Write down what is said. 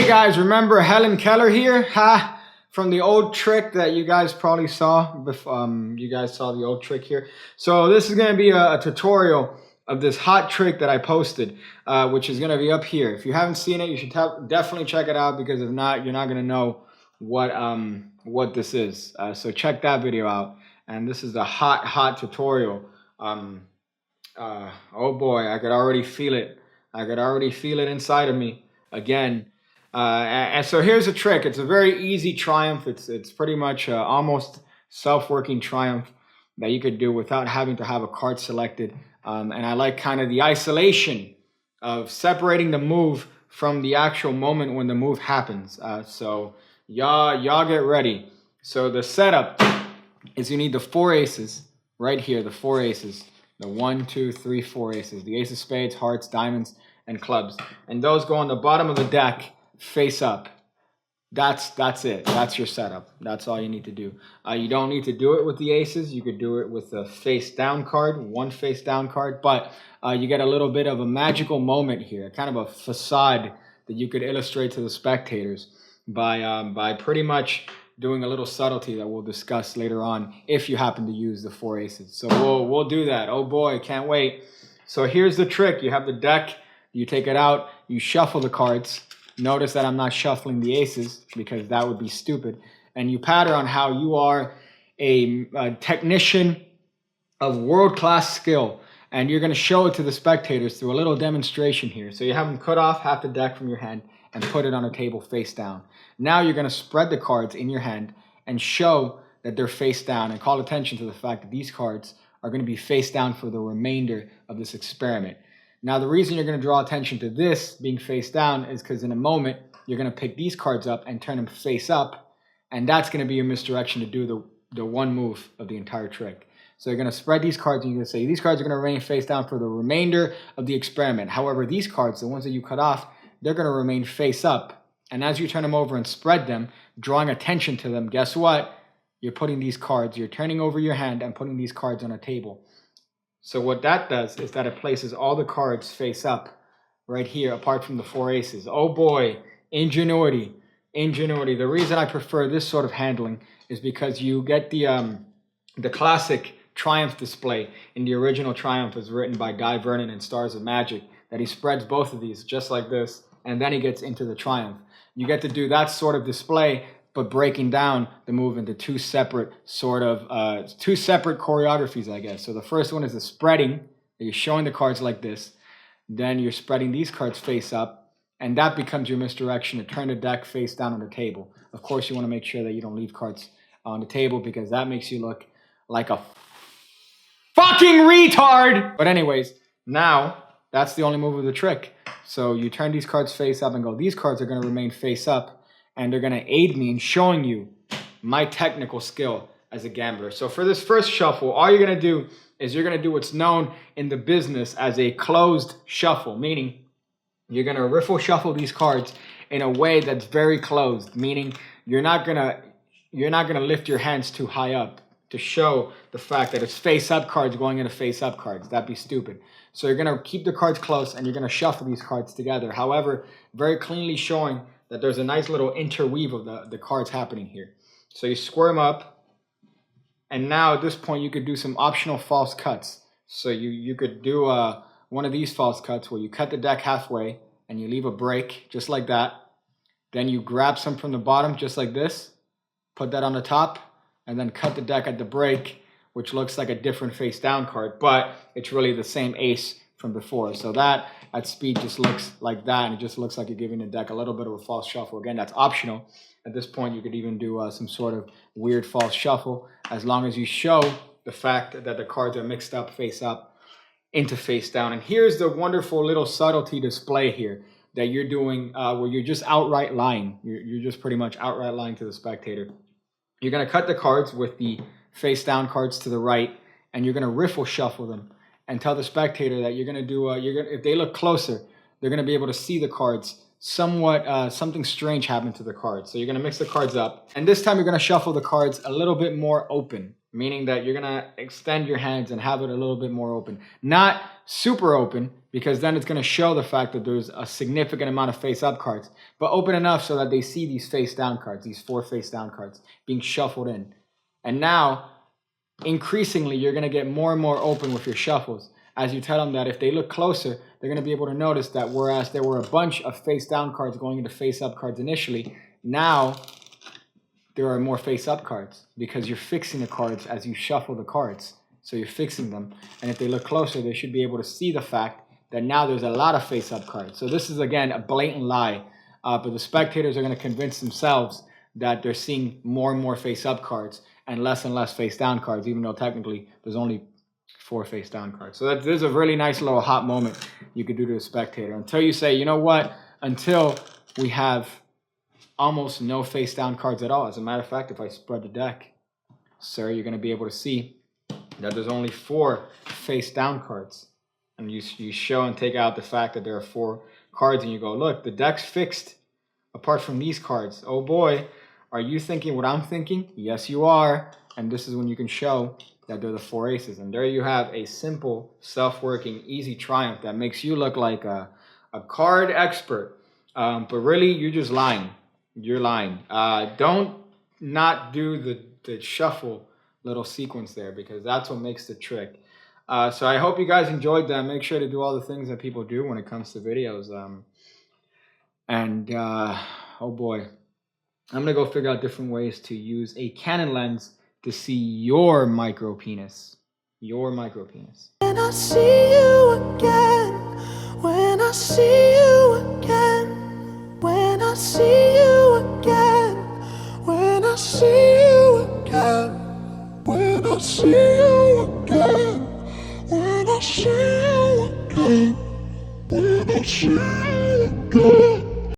guys, remember Helen Keller here? Ha! From the old trick that you guys probably saw. You guys saw the old trick here. So this is going to be a tutorial of this hot trick that I posted, which is going to be up here. If you haven't seen it, you should definitely check it out, because if not, you're not going to know what this is. So check that video out. And this is the hot tutorial. Oh boy, I could already feel it. I could already feel it inside of me again. And so here's a trick. It's a very easy triumph. It's pretty much almost self-working triumph that you could do without having to have a card selected. And I like kind of the isolation of separating the move from the actual moment when the move happens. So y'all get ready. So the setup is you need the 4 aces right here, the 4 aces. The 1, 2, 3, 4 aces. The ace of spades, hearts, diamonds, and clubs. And those go on the bottom of the deck, face up. That's it. That's your setup. That's all you need to do. You don't need to do it with the aces. You could do it with a face down card, 1 face down card. But you get a little bit of a magical moment here, kind of a facade that you could illustrate to the spectators by pretty much doing a little subtlety that we'll discuss later on if you happen to use the 4 aces. So we'll do that. Oh boy, can't wait. So here's the trick. You have the deck, you take it out, you shuffle the cards. Notice that I'm not shuffling the aces because that would be stupid. And you pattern on how you are a technician of world-class skill. And you're going to show it to the spectators through a little demonstration here. So you have them cut off half the deck from your hand and put it on a table face down. Now you're going to spread the cards in your hand and show that they're face down, and call attention to the fact that these cards are going to be face down for the remainder of this experiment. Now the reason you're going to draw attention to this being face down is because in a moment you're going to pick these cards up and turn them face up, and that's going to be your misdirection to do the one move of the entire trick. So you're going to spread these cards and you're going to say these cards are going to remain face down for the remainder of the experiment. However, these cards, the ones that you cut off, they're going to remain face up. And as you turn them over and spread them, drawing attention to them, guess what? You're putting these cards, you're turning over your hand and putting these cards on a table. So what that does is that it places all the cards face up right here, apart from the 4 aces. Oh boy, ingenuity, ingenuity. The reason I prefer this sort of handling is because you get the classic Triumph display in the original Triumph is written by Guy Vernon in Stars of Magic, that he spreads both of these just like this, and then he gets into the Triumph. You get to do that sort of display, but breaking down the move into two separate choreographies, I guess. So the first one is the spreading. You're showing the cards like this. Then you're spreading these cards face up, and that becomes your misdirection to turn the deck face down on the table. Of course, you want to make sure that you don't leave cards on the table, because that makes you look like a fucking retard. But anyways, now that's the only move of the trick. So you turn these cards face up and go, these cards are going to remain face up, and they're going to aid me in showing you my technical skill as a gambler. So for this first shuffle, all you're going to do is you're going to do what's known in the business as a closed shuffle, meaning you're going to riffle shuffle these cards in a way that's very closed, meaning you're not going to lift your hands too high up to show the fact that it's face up cards going into face up cards. That'd be stupid. So you're going to keep the cards close and you're going to shuffle these cards together. However, very cleanly showing that there's a nice little interweave of the cards happening here. So you square them up, and now at this point you could do some optional false cuts. So you could do one of these false cuts where you cut the deck halfway and you leave a break just like that. Then you grab some from the bottom just like this, put that on the top, and then cut the deck at the break, which looks like a different face down card, but it's really the same ace from before. So that at speed just looks like that, and it just looks like you're giving the deck a little bit of a false shuffle. Again, that's optional. At this point, you could even do some sort of weird false shuffle, as long as you show the fact that the cards are mixed up face up into face down. And here's the wonderful little subtlety display here that you're doing where you're just outright lying. You're just pretty much outright lying to the spectator. You're going to cut the cards with the face down cards to the right, and you're going to riffle shuffle them and tell the spectator that you're going to do, if they look closer, they're going to be able to see the cards somewhat, something strange happened to the cards. So you're going to mix the cards up, and this time you're going to shuffle the cards a little bit more open. meaning that you're gonna extend your hands and have it a little bit more open. Not super open, because then it's gonna show the fact that there's a significant amount of face-up cards, but open enough so that they see these face-down cards, these 4 face-down cards being shuffled in. And now, increasingly, you're gonna get more and more open with your shuffles as you tell them that if they look closer, they're gonna be able to notice that whereas there were a bunch of face-down cards going into face-up cards initially, now there are more face-up cards because you're fixing the cards as you shuffle the cards. So you're fixing them. And if they look closer, they should be able to see the fact that now there's a lot of face-up cards. So this is, again, a blatant lie. But the spectators are going to convince themselves that they're seeing more and more face-up cards and less face-down cards, even though technically there's only 4 face-down cards. So there's a really nice little hot moment you could do to a spectator until you say, you know what, until we have almost no face-down cards at all. As a matter of fact, if I spread the deck, sir, you're going to be able to see that there's only 4 face-down cards. And you show and take out the fact that there are 4 cards, and you go, look, the deck's fixed apart from these cards. Oh boy, are you thinking what I'm thinking? Yes, you are. And this is when you can show that they're the 4 aces. And there you have a simple, self-working, easy triumph that makes you look like a card expert. But really, you're just lying. You're lying. Don't not do the shuffle little sequence there, because that's what makes the trick. So I hope you guys enjoyed that. Make sure to do all the things that people do when it comes to videos. Oh boy, I'm gonna go figure out different ways to use a Canon lens to see your micro penis. Your micro penis. When I see you again, when I see you again, when I see you again, when I see you again, when I see you again, when I see you again, when I see you again.